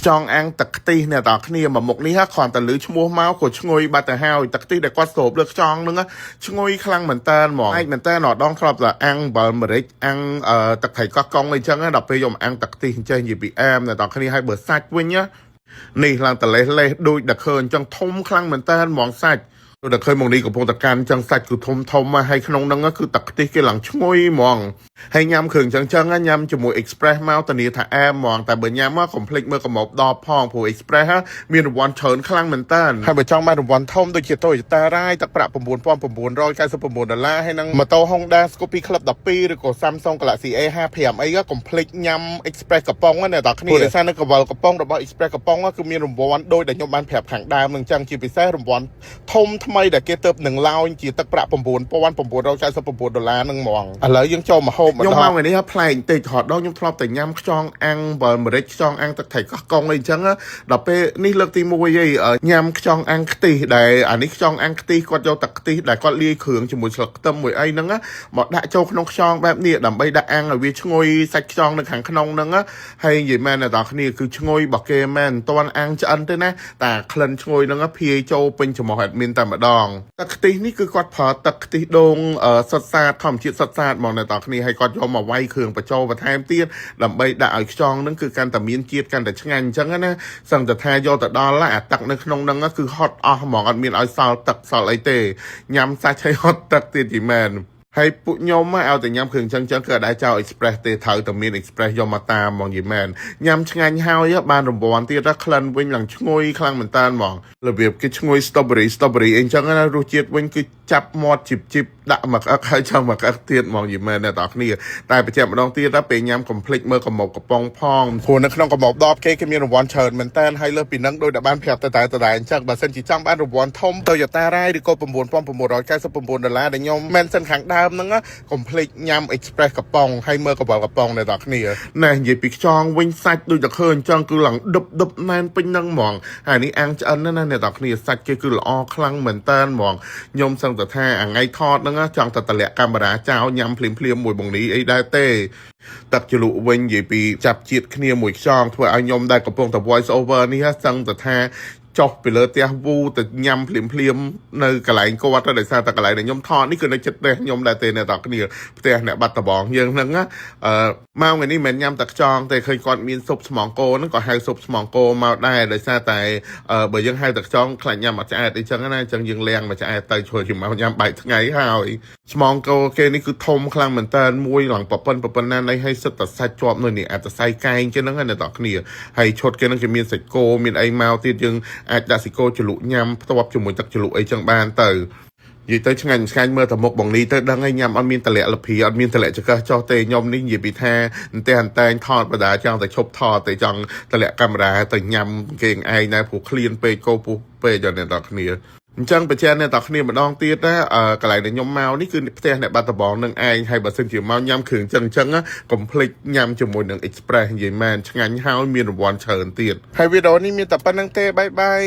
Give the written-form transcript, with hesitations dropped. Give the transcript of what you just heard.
ចង់អាំងទឹកខ្ទិះអ្នកទាំងគ្នាមកមុខនេះហ่ะគ្រាន់តែលឺឈ្មោះមកក៏ឈ្ងុយបាត់ទៅហើយទឹកខ្ទិះដែលគាត់ស្រូបលើខ្យងហ្នឹងឈ្ងុយខ្លាំងមែនតើហ្មងឯងមែនតើដងធ្លាប់តែអាំងបើម្រេចអាំងទឹកត្រីកោះកុងអីចឹងដល់ពេលយកមកអាំងទឹកខ្ទិះអញ្ចឹងនិយាយពីអែមអ្នកទាំងគ្នាឲ្យបើសាច់វិញនេះឡើងតលេសលេសដូចតែឃើញអញ្ចឹងធំខ្លាំងមែនតើហ្មងសាច់ដូចតែឃើញមកនេះកំពុងតែកាន់អញ្ចឹងសាច់គឺធំធំហើយក្នុងហ្នឹងគឺទឹកខ្ទិះគេឡើងឈ្ងុយហ្មងហើយញ៉ាំគ្រឿងអញ្ចឹងញ៉ាំជាមួយ Express មកធានាថាអែមហ្មងតែបើញ៉ាំមកកុំភ្លេចមើលកម្របដបផងព្រោះ Express មានរង្វាន់ច្រើនខ្លាំងមែនតើហើយបើចង់បានរង្វាន់ធំដូចជា Toyota Rai ទឹកប្រាក់$9,999ហើយនឹង Moto Honda Scoopy Club 12ឬក៏ Samsung Galaxy A55 អីក៏កុំភ្លេចញ៉ាំ Express កំប៉ុងណាអ្នកគ្នាព្រោះដោយសារនៅកវលកំប៉ុងរបស់ Express កំប៉ុងគឺមានរង្វាន់ដូចដែលខ្ញុំបានប្រាប់ខាងដើមនឹងអញ្ចឹងជាពិសេសរង្វាន់ធំថ្មីដែលគេទៅនឹងឡោញជាទឹកប្រាក់$9,999នឹងហ្មងឥឡូវយើងចូលមកហូបខ្ញុំមកថ្ងៃនេះប្លែកបន្តិចហត់ដល់ខ្ញុំធ្លាប់តែញ៉ាំខ្យងអាំងបើម្រេចខ្យងអាំងទឹកត្រីកោះកុងអីអញ្ចឹងដល់ពេលនេះលើកទី1ញ៉ាំខ្យងអាំងខ្ទិះដែលអានេះខ្យងអាំងខ្ទិះគាត់យកទឹកខ្ទិះដែលគាត់លាយគ្រឿងជាមួយស្លឹកខ្ទឹមមួយអីហ្នឹងមកដាក់ចូលក្នុងខ្យងបែបនេះដើម្បីដាក់អាំងឲ្យវាឈ្ងុយសាច់ខ្យងនៅខាងក្នុងហ្នឹងហើយនិយាយមែនអ្នកនរគ្នាគឺឈ្ងុយរបស់គេមែនមិនទាន់អាំងឆ្អិនទេណាតែក្លិនឈ្ងុយហ្នឹងភាយចូលពេញច្រមុះអត់មានតែម្ដងទឹកខ្ទិះនេះគឺគាត់ប្រើទឹកខ្ទិះដូងសុទ្ធសាធធម្មជាតិសុទ្ធសាធមកអ្នកនរគ្នាហើយគាត់យកមកវាយគ្រឿងបញ្ចូលបន្ថែមទៀតដើម្បីដាក់ឲ្យខ្យងហ្នឹងគឺកាន់តែមានជាតិកាន់តែឆ្ងាញ់អញ្ចឹងណាសឹងតែថាយកទៅដល់អាទឹកនៅក្នុងហ្នឹងគឺហត់អស់ហ្មងអត់មានឲ្យសល់ទឹកសល់អីទេញ៉ាំសាច់ឲ្យហត់ទឹកទៀតយីមែនហើយពួកខ្ញុំឲ្យតែញ៉ាំគ្រឿងចឹងគឺអត់ដែរចោល Express ទេត្រូវតែមាន Express យកមកតាមហ្មងយីមែនញ៉ាំឆ្ងាញ់ហើយបានរង្វាន់ទៀតក្លិនវិញឡើងឈ្ងុយខ្លាំងមែនតើហ្មងរបៀបគេឈ្ងុយ strawberry អីចឹងណារសជាតិវិញគឺចាប់មាត់ជីបដាក់មកអឹកហើយចាំមកអឹកទៀតហ្មងយីមែនអ្នកនរគ្នាតែបញ្ជាក់ម្ដងទៀតពេលញ៉ាំកុំភ្លេចមើលកម្របកំប៉ុងផងព្រោះនៅក្នុងកម្របដបគេមានរង្វាន់ច្រើនមែនតើហើយលើសពីហ្នឹងដោយតែបានប្រាប់តែអញ្ចឹងបើសិនជាចង់បានរង្វាន់ធំ Toyota Rai ឬក៏$9,999ដែលខ្ញុំមែនសិនខាងដើមហ្នឹងកុំភ្លេចញ៉ាំ Express កំប៉ុងហើយមើលកម្របកំប៉ុងអ្នកនរគ្នាណែនិយាយពីខ្យងវិញសាច់ដូចតែឃើញអញ្ចឹងគឺឡើងដុបណែនពេញហ្នឹងហ្មងហើយនេះអាំងឆ្អិនណាអ្នកនរគ្នាសាច់គេគឺល្អខ្លាំងមែនតើហ្មងខ្ញុំសឹងតែថាថ្ងៃថតហ្នឹងចង់តែតម្លាក់កាមេរ៉ាចោលញ៉ាំភ្លាមមួយបងនេះអីដែរទេទឹកជ្រលក់វិញនិយាយពីចាប់ជាតិគ្នាមួយខ្យងធ្វើឲ្យខ្ញុំដែលកំពុងតែ voice over នេះសឹងតែថាចុះពីលើផ្ទះវូទៅញ៉ាំភ្លាមនៅកន្លែងគាត់ដោយសារតែកន្លែងដែលខ្ញុំថតនេះគឺនៅចិត្តផ្ទះខ្ញុំដែរទេអ្នកនរគ្នាផ្ទះអ្នកបាត់ដំបងយើងហ្នឹងមកថ្ងៃនេះមិនញ៉ាំតែខ្យងទេឃើញគាត់មានស៊ុបស្មងគោហ្នឹងក៏ហៅស៊ុបស្មងគោមកដែរដោយសារតែបើយើងហៅតែខ្យងខ្លាចញ៉ាំអត់ឆ្អែតអីចឹងណាអញ្ចឹងយើងលាងមកឆ្អែតទៅជួយជិះមកញ៉ាំបែកថ្ងៃហើយស្មងគោគេនេះគឺធំខ្លាំងមែនតើមួយឡើងប៉ុណ្ណានេះឲ្យសិតតែសាច់ជាប់នៅនេះអាចតែសៃកែងចឹងហ្នឹងអ្នកនរគ្នាហើយឈុតគេនឹងគេមានសាច់គោមានអីមកទៀតយើងអាចដាក់សាច់គោជ្រលក់ញ៉ាំផ្ទាប់ជាមួយទឹកជ្រលក់អីចឹងបានទៅនិយាយទៅឆ្ងាញ់មើលតែមុខបងនេះទៅដឹងហើយញ៉ាំអត់មានតម្លាក់លភីអត់មានតម្លាក់ចង្កឹះចោះទេខ្ញុំនេះនិយាយពីថាអន្តែងថតបដាចង់តែឈប់ថតតែចង់តម្លាក់កាមេរ៉ាទៅញ៉ាំគេឯងដែរព្រោះឃ្លានពេកគោពុះពេកដល់អ្នកនរគ្នាអញ្ចឹងបញ្ជាក់អ្នកនរគ្នាម្ដងទៀតណាកន្លែងដែលខ្ញុំមកនេះគឺផ្ទះអ្នកបាត់ដំបងនឹងឯងហើយបើសិនជាមកញ៉ាំគ្រឿងចឹងកុំភ្លេចញ៉ាំជាមួយនឹង Express និយាយមែនឆ្ងាញ់ហើយមានរង្វាន់ច្រើនទៀតហើយវីដេអូនេះមានតែប៉ុណ្្នឹងទេបាយ